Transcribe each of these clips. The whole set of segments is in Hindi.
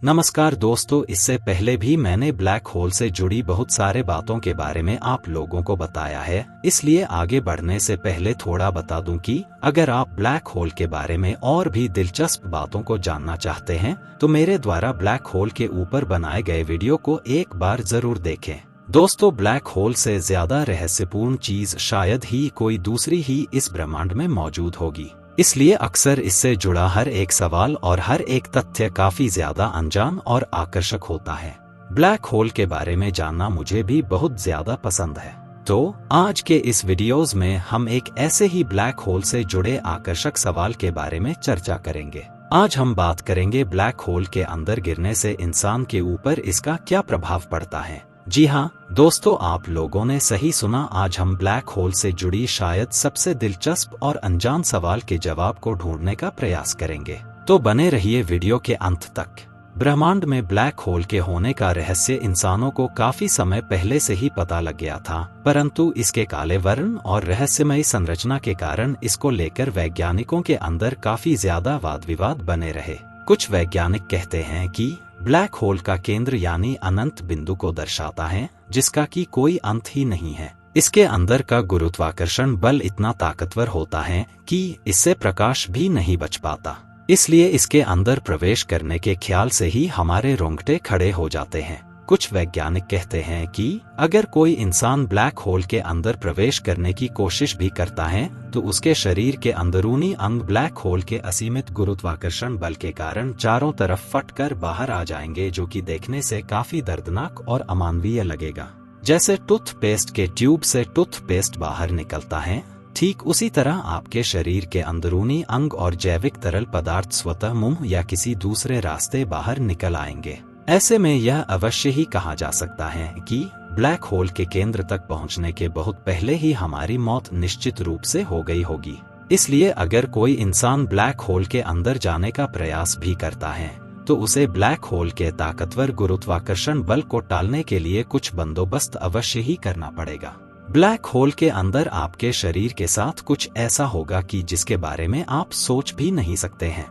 नमस्कार दोस्तों, इससे पहले भी मैंने ब्लैक होल से जुड़ी बहुत सारे बातों के बारे में आप लोगों को बताया है। इसलिए आगे बढ़ने से पहले थोड़ा बता दूं कि अगर आप ब्लैक होल के बारे में और भी दिलचस्प बातों को जानना चाहते हैं तो मेरे द्वारा ब्लैक होल के ऊपर बनाए गए वीडियो को एक बार जरूर देखें। दोस्तों, ब्लैक होल से ज्यादा रहस्यपूर्ण चीज शायद ही कोई दूसरी ही इस ब्रह्मांड में मौजूद होगी। इसलिए अक्सर इससे जुड़ा हर एक सवाल और हर एक तथ्य काफी ज्यादा अनजान और आकर्षक होता है। ब्लैक होल के बारे में जानना मुझे भी बहुत ज्यादा पसंद है। तो आज के इस वीडियोस में हम एक ऐसे ही ब्लैक होल से जुड़े आकर्षक सवाल के बारे में चर्चा करेंगे। आज हम बात करेंगे ब्लैक होल के अंदर गिरने से इंसान के ऊपर इसका क्या प्रभाव पड़ता है। जी हाँ दोस्तों, आप लोगों ने सही सुना। आज हम ब्लैक होल से जुड़ी शायद सबसे दिलचस्प और अनजान सवाल के जवाब को ढूंढने का प्रयास करेंगे। तो बने रहिए वीडियो के अंत तक। ब्रह्मांड में ब्लैक होल के होने का रहस्य इंसानों को काफी समय पहले से ही पता लग गया था, परंतु इसके काले वर्ण और रहस्यमयी संरचना के कारण इसको लेकर वैज्ञानिकों के अंदर काफी ज्यादा वाद विवाद बने रहे। कुछ वैज्ञानिक कहते हैं कि ब्लैक होल का केंद्र यानी अनंत बिंदु को दर्शाता है, जिसका कि कोई अंत ही नहीं है। इसके अंदर का गुरुत्वाकर्षण बल इतना ताकतवर होता है कि इससे प्रकाश भी नहीं बच पाता। इसलिए इसके अंदर प्रवेश करने के ख्याल से ही हमारे रोंगटे खड़े हो जाते हैं। कुछ वैज्ञानिक कहते हैं कि अगर कोई इंसान ब्लैक होल के अंदर प्रवेश करने की कोशिश भी करता है तो उसके शरीर के अंदरूनी अंग ब्लैक होल के असीमित गुरुत्वाकर्षण बल के कारण चारों तरफ फटकर बाहर आ जाएंगे, जो कि देखने से काफी दर्दनाक और अमानवीय लगेगा। जैसे टूथपेस्ट के ट्यूब से टूथपेस्ट बाहर निकलता है, ठीक उसी तरह आपके शरीर के अंदरूनी अंग और जैविक तरल पदार्थ स्वतः मुंह या किसी दूसरे रास्ते बाहर निकल आएंगे। ऐसे में यह अवश्य ही कहा जा सकता है कि ब्लैक होल के केंद्र तक पहुंचने के बहुत पहले ही हमारी मौत निश्चित रूप से हो गई होगी। इसलिए अगर कोई इंसान ब्लैक होल के अंदर जाने का प्रयास भी करता है तो उसे ब्लैक होल के ताकतवर गुरुत्वाकर्षण बल को टालने के लिए कुछ बंदोबस्त अवश्य ही करना पड़ेगा। ब्लैक होल के अंदर आपके शरीर के साथ कुछ ऐसा होगा कि जिसके बारे में आप सोच भी नहीं सकते हैं।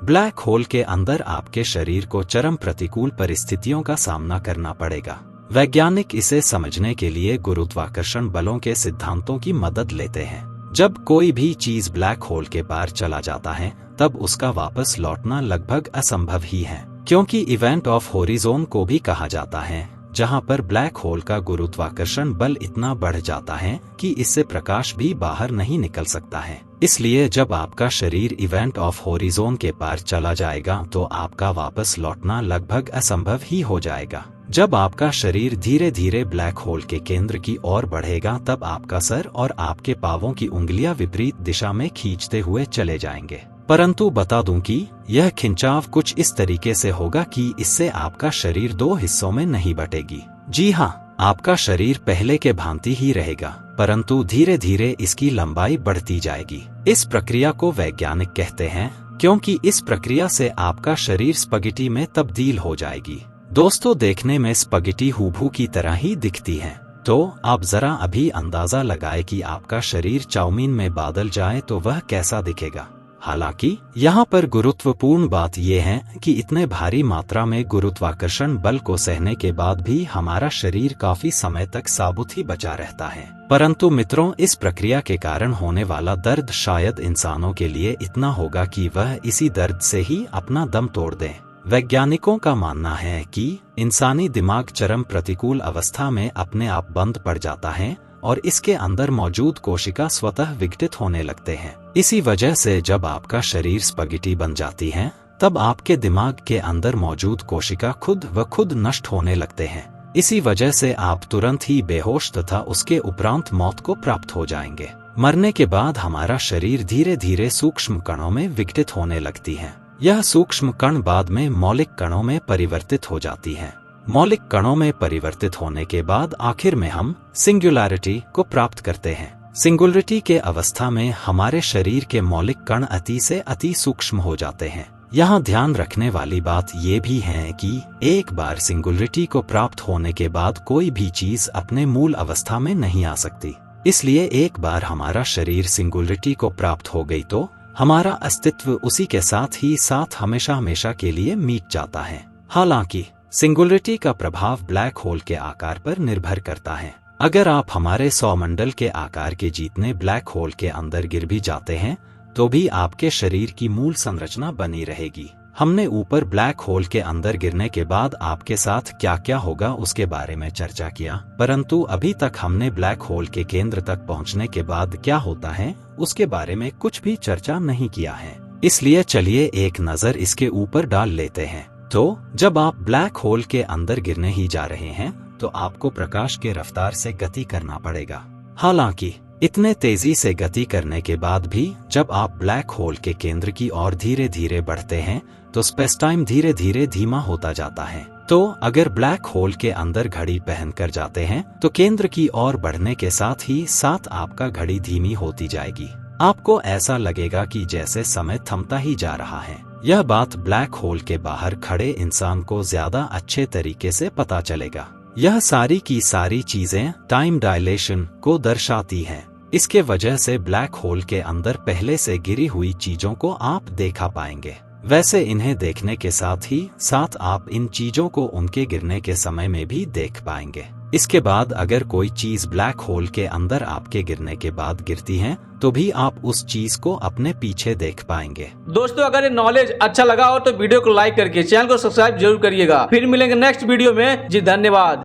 ब्लैक होल के अंदर आपके शरीर को चरम प्रतिकूल परिस्थितियों का सामना करना पड़ेगा। वैज्ञानिक इसे समझने के लिए गुरुत्वाकर्षण बलों के सिद्धांतों की मदद लेते हैं। जब कोई भी चीज ब्लैक होल के पार चला जाता है तब उसका वापस लौटना लगभग असंभव ही है, क्योंकि इवेंट ऑफ होरिजोन को भी कहा जाता है, जहां पर ब्लैक होल का गुरुत्वाकर्षण बल इतना बढ़ जाता है कि इससे प्रकाश भी बाहर नहीं निकल सकता है। इसलिए जब आपका शरीर इवेंट ऑफ होरिजोन के पार चला जाएगा तो आपका वापस लौटना लगभग असंभव ही हो जाएगा। जब आपका शरीर धीरे धीरे ब्लैक होल के केंद्र की ओर बढ़ेगा तब आपका सर और आपके पांवों की उंगलियां विपरीत दिशा में खींचते हुए चले जाएंगे। परंतु बता दूं कि यह खिंचाव कुछ इस तरीके से होगा कि इससे आपका शरीर दो हिस्सों में नहीं बटेगी। जी हाँ, आपका शरीर पहले के भांति ही रहेगा, परंतु धीरे धीरे इसकी लंबाई बढ़ती जाएगी। इस प्रक्रिया को वैज्ञानिक कहते हैं, क्योंकि इस प्रक्रिया से आपका शरीर स्पगेटी में तब्दील हो जाएगी। दोस्तों, देखने में स्पगेटी हूबहू की तरह ही दिखती है। तो आप जरा अभी अंदाजा लगाए कि आपका शरीर चाउमीन में बादल जाए तो वह कैसा दिखेगा। हालांकि यहाँ पर गुरुत्वपूर्ण बात यह है कि इतने भारी मात्रा में गुरुत्वाकर्षण बल को सहने के बाद भी हमारा शरीर काफी समय तक साबुत ही बचा रहता है। परंतु मित्रों, इस प्रक्रिया के कारण होने वाला दर्द शायद इंसानों के लिए इतना होगा कि वह इसी दर्द से ही अपना दम तोड़ दें। वैज्ञानिकों का मानना है कि इंसानी दिमाग चरम प्रतिकूल अवस्था में अपने आप बंद पड़ जाता है और इसके अंदर मौजूद कोशिका स्वतः विघटित होने लगते हैं। इसी वजह से जब आपका शरीर स्पगेटी बन जाती है तब आपके दिमाग के अंदर मौजूद कोशिका खुद व खुद नष्ट होने लगते हैं। इसी वजह से आप तुरंत ही बेहोश तथा उसके उपरांत मौत को प्राप्त हो जाएंगे। मरने के बाद हमारा शरीर धीरे धीरे सूक्ष्म कणों में विघटित होने लगती है। यह सूक्ष्म कण बाद में मौलिक कणों में परिवर्तित हो जाती है। मौलिक कणों में परिवर्तित होने के बाद आखिर में हम सिंगुलैरिटी को प्राप्त करते हैं। सिंगुलरिटी के अवस्था में हमारे शरीर के मौलिक कण अति से अति सूक्ष्म हो जाते हैं। यहाँ ध्यान रखने वाली बात ये भी है कि एक बार सिंगुलरिटी को प्राप्त होने के बाद कोई भी चीज अपने मूल अवस्था में नहीं आ सकती। इसलिए एक बार हमारा शरीर सिंगुलरिटी को प्राप्त हो गई तो हमारा अस्तित्व उसी के साथ ही साथ हमेशा हमेशा के लिए मिट जाता है। हालांकि सिंगुलरिटी का प्रभाव ब्लैक होल के आकार पर निर्भर करता है। अगर आप हमारे सौरमंडल के आकार के जितने ब्लैक होल के अंदर गिर भी जाते हैं तो भी आपके शरीर की मूल संरचना बनी रहेगी। हमने ऊपर ब्लैक होल के अंदर गिरने के बाद आपके साथ क्या क्या होगा उसके बारे में चर्चा किया, परंतु अभी तक हमने ब्लैक होल के केंद्र तक पहुंचने के बाद क्या होता है उसके बारे में कुछ भी चर्चा नहीं किया है। इसलिए चलिए एक नजर इसके ऊपर डाल लेते हैं। तो जब आप ब्लैक होल के अंदर गिरने ही जा रहे हैं तो आपको प्रकाश के रफ्तार से गति करना पड़ेगा। हालांकि इतने तेजी से गति करने के बाद भी जब आप ब्लैक होल के केंद्र की ओर धीरे धीरे बढ़ते हैं तो स्पेस टाइम धीरे धीरे धीमा होता जाता है। तो अगर ब्लैक होल के अंदर घड़ी पहन कर जाते हैं तो केंद्र की ओर बढ़ने के साथ ही साथ आपका घड़ी धीमी होती जाएगी। आपको ऐसा लगेगा कि जैसे समय थमता ही जा रहा है। यह बात ब्लैक होल के बाहर खड़े इंसान को ज्यादा अच्छे तरीके से पता चलेगा। यह सारी की सारी चीजें टाइम डायलेशन को दर्शाती हैं। इसके वजह से ब्लैक होल के अंदर पहले से गिरी हुई चीजों को आप देखा पाएंगे। वैसे इन्हें देखने के साथ ही साथ आप इन चीजों को उनके गिरने के समय में भी देख पाएंगे। इसके बाद अगर कोई चीज ब्लैक होल के अंदर आपके गिरने के बाद गिरती है तो भी आप उस चीज को अपने पीछे देख पाएंगे। दोस्तों अगर ये नॉलेज अच्छा लगा हो तो वीडियो को लाइक करके चैनल को सब्सक्राइब जरूर करिएगा। फिर मिलेंगे नेक्स्ट वीडियो में। जी धन्यवाद।